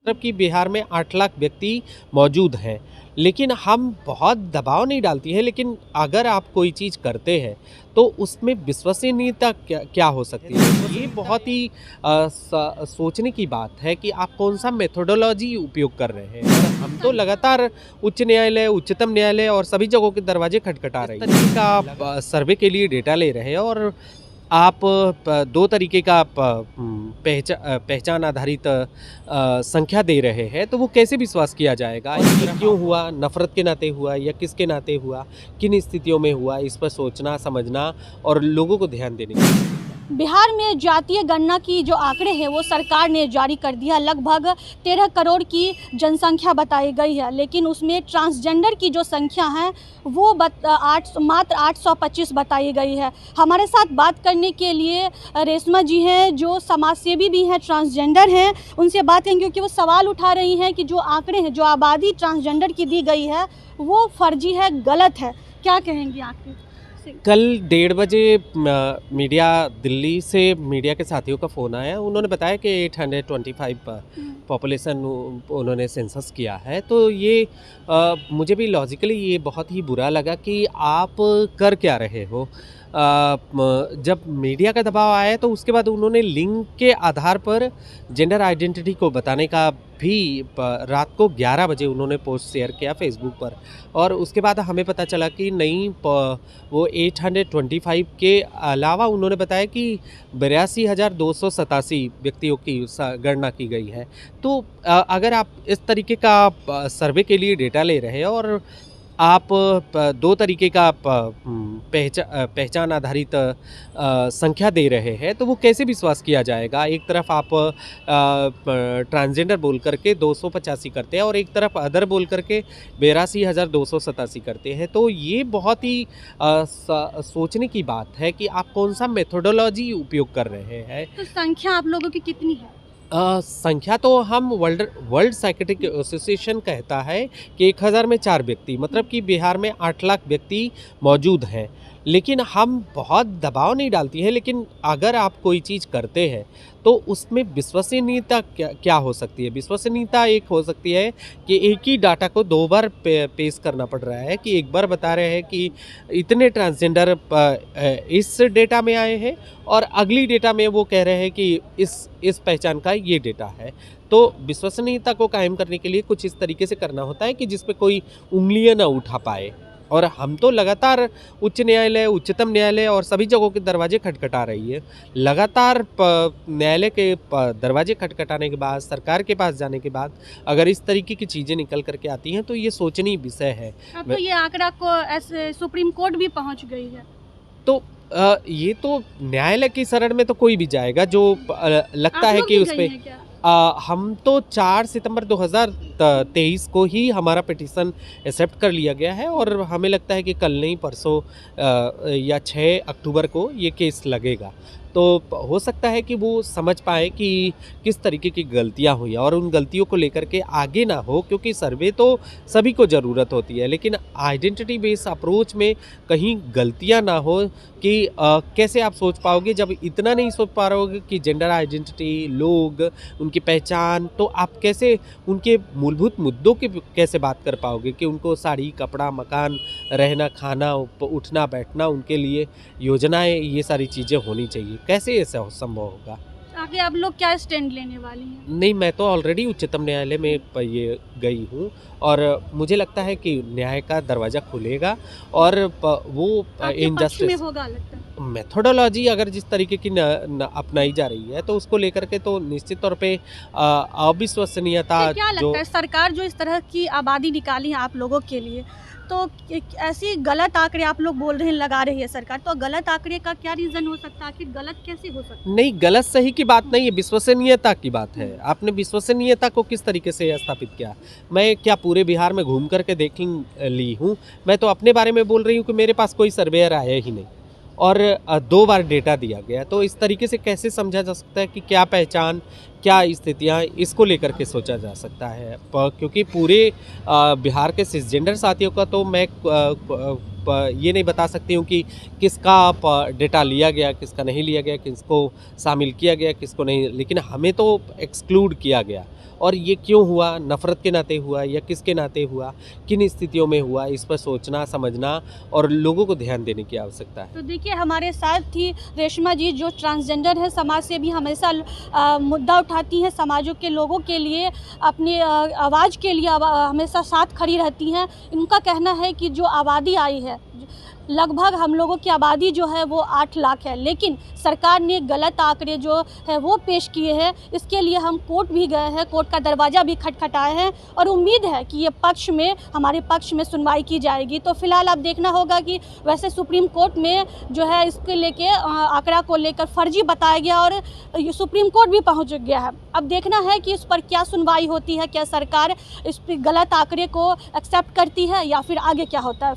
मतलब कि बिहार में 8 लाख व्यक्ति मौजूद हैं, लेकिन हम बहुत दबाव नहीं डालती है, लेकिन अगर आप कोई चीज़ करते हैं, तो उसमें विश्वसनीयता क्या क्या हो सकती है? ये बहुत ही सोचने की बात है कि आप कौन-सा मेथोडोलॉजी उपयोग कर रहे हैं। और हम तो लगातार उच्च न्यायालय, उच्चतम न्यायालय और सभी जगहों के दरवाजे खटखटा रही हैं। इस तरीके का आप सर्वे के लिए डेटा ले रहे हैं और आप 2 तरीके का पहचान आधारित संख्या दे रहे हैं, तो वो कैसे विश्वास किया जाएगा? ये क्यों हुआ? नफ़रत के नाते हुआ या किसके नाते हुआ? किन स्थितियों में हुआ? इस पर सोचना, समझना और लोगों को ध्यान देने की। बिहार में जातीय गणना की जो आंकड़े हैं वो सरकार ने जारी कर दिया। लगभग 13 करोड़ की जनसंख्या बताई गई है, लेकिन उसमें ट्रांसजेंडर की जो संख्या है वो मात्र 825 बताई गई है। हमारे साथ बात करने के लिए रेशमा जी हैं, जो समाजसेवी भी हैं, ट्रांसजेंडर हैं। उनसे बात करेंगे क्योंकि वो सवाल उठा रही हैं कि जो आंकड़े हैं, जो आबादी ट्रांसजेंडर की दी गई है वो फर्जी है, गलत है। क्या कहेंगी आखिर? कल 1:30 बजे मीडिया दिल्ली से मीडिया के साथियों का फ़ोन आया। उन्होंने बताया कि 825 पॉपुलेशन उन्होंने सेंसस किया है। तो ये मुझे भी लॉजिकली ये बहुत ही बुरा लगा कि आप कर क्या रहे हो? जब मीडिया का दबाव आया तो उसके बाद उन्होंने लिंग के आधार पर जेंडर आइडेंटिटी को बताने का भी रात को 11 बजे उन्होंने पोस्ट शेयर किया फेसबुक पर। और उसके बाद हमें पता चला कि नहीं, वो 825 के अलावा उन्होंने बताया कि 82,287 व्यक्तियों की गणना की गई है। तो अगर आप इस तरीके का सर्वे के लिए डेटा ले रहे हैं और आप 2 तरीके का पहचान आधारित संख्या दे रहे हैं, तो वो कैसे विश्वास किया जाएगा? एक तरफ आप ट्रांसजेंडर बोल करके 285 करते हैं और एक तरफ अदर बोल करके 82,287 करते हैं। तो ये बहुत ही सोचने की बात है कि आप कौन-सा मेथोडोलॉजी उपयोग कर रहे हैं। तो संख्या आप लोगों की कितनी है? संख्या तो हम वर्ल्ड साइकियाट्रिक एसोसिएशन कहता है कि 1000 में 4 व्यक्ति, मतलब कि बिहार में 8 लाख व्यक्ति मौजूद हैं, लेकिन हम बहुत दबाव नहीं डालती है, लेकिन अगर आप कोई चीज़ करते हैं, तो उसमें विश्वसनीयता क्या क्या हो सकती है? विश्वसनीयता एक हो सकती है कि एक ही डाटा को 2 बार पेश करना पड़ रहा है, कि एक बार बता रहे हैं कि इतने ट्रांसजेंडर इस डेटा में आए हैं और अगली डेटा में वो कह रहे हैं कि इस पहचान का ये डेटा है। तो विश्वसनीयता को कायम करने के लिए कुछ इस तरीके से करना होता है कि जिस पे कोई उँगलियाँ ना उठा पाए। और हम तो लगातार उच्च न्यायालय, उच्चतम न्यायालय और सभी जगहों के दरवाजे खटखटा रही है। लगातार न्यायालय के दरवाजे खटखटाने के बाद, सरकार के पास जाने के बाद अगर इस तरीके की चीज़ें निकल कर के आती हैं, तो ये सोचनीय विषय है। अब तो ये आंकड़ा को ऐसे सुप्रीम कोर्ट भी पहुंच गई है। तो ये तो न्यायालय की शरण में तो कोई भी जाएगा जो लगता आप है लोग कि भी उस गई पे हैं क्या? हम तो 4 सितंबर 2023 को ही हमारा पिटीशन एक्सेप्ट कर लिया गया है और हमें लगता है कि कल नहीं परसों या 6 अक्टूबर को ये केस लगेगा। तो हो सकता है कि वो समझ पाएँ कि किस तरीके की गलतियाँ हुई हैं और उन गलतियों को लेकर के आगे ना हो, क्योंकि सर्वे तो सभी को ज़रूरत होती है, लेकिन आइडेंटिटी बेस्ड अप्रोच में कहीं गलतियाँ ना हो कि कैसे आप सोच पाओगे जब इतना नहीं सोच पा रहोगे कि जेंडर आइडेंटिटी, लोग, उनकी पहचान, तो आप कैसे उनके मूलभूत मुद्दों की कैसे बात कर पाओगे कि उनको साड़ी, कपड़ा, मकान, रहना, खाना, उठना, बैठना, उनके लिए योजनाएँ, ये सारी चीज़ें होनी चाहिए। कैसे ऐसा संभव होगा? आगे आप लोग क्या स्टैंड लेने वाली हैं? नहीं, मैं तो ऑलरेडी उच्चतम न्यायालय में ये गई हूँ और मुझे लगता है कि न्याय का दरवाज़ा खुलेगा और वो आपके पक्ष में इनजस्टिस होगा लगता है। मेथोडोलॉजी अगर जिस तरीके की अपनाई जा रही है, तो उसको लेकर के तो निश्चित तौर पे अविश्वसनीयता तो क्या जो लगता है सरकार जो इस तरह की आबादी निकाली है आप लोगों के लिए, तो ऐसी गलत आंकड़े आप लोग बोल रहे हैं लगा रही है सरकार, तो गलत आंकड़े का क्या रीज़न हो सकता है? आखिर गलत कैसे हो सकता है? नहीं, गलत सही की बात नहीं है, विश्वसनीयता की बात है। आपने विश्वसनीयता को किस तरीके से स्थापित किया? मैं क्या पूरे बिहार में घूम कर के देख ली हूँ? मैं तो अपने बारे में बोल रही हूँ कि मेरे पास कोई सर्वेयर आया ही नहीं और 2 बार डेटा दिया गया। तो इस तरीके से कैसे समझा जा सकता है कि क्या पहचान, क्या स्थितियाँ, इसको लेकर के सोचा जा सकता है? क्योंकि पूरे बिहार के सिसजेंडर साथियों का तो मैं ये नहीं बता सकती हूँ कि किसका डेटा लिया गया, किसका नहीं लिया गया, किसको शामिल किया गया, किसको नहीं, लेकिन हमें तो एक्सक्लूड किया गया और ये क्यों हुआ, नफ़रत के नाते हुआ या किसके नाते हुआ, किन स्थितियों में हुआ, इस पर सोचना, समझना और लोगों को ध्यान देने की आवश्यकता है। तो देखिए हमारे साथ थी रेशमा जी, जो ट्रांसजेंडर है, समाज से भी हमेशा मुद्दा उठाती हैं, समाजों के लोगों के लिए अपनी आवाज़ के लिए हमेशा साथ खड़ी रहती हैं। इनका कहना है कि जो आबादी आई है, लगभग हम लोगों की आबादी जो है वो 8 लाख है, लेकिन सरकार ने गलत आंकड़े जो है वो पेश किए हैं। इसके लिए हम कोर्ट भी गए हैं, कोर्ट का दरवाज़ा भी खटखटाए हैं और उम्मीद है कि ये हमारे पक्ष में सुनवाई की जाएगी। तो फिलहाल अब देखना होगा कि वैसे सुप्रीम कोर्ट में जो है इसके लेके आंकड़ा को लेकर फर्जी बताया गया और ये सुप्रीम कोर्ट भी पहुंच गया है। अब देखना है कि इस पर क्या सुनवाई होती है, क्या सरकार इस गलत आंकड़े को एक्सेप्ट करती है या फिर आगे क्या होता है।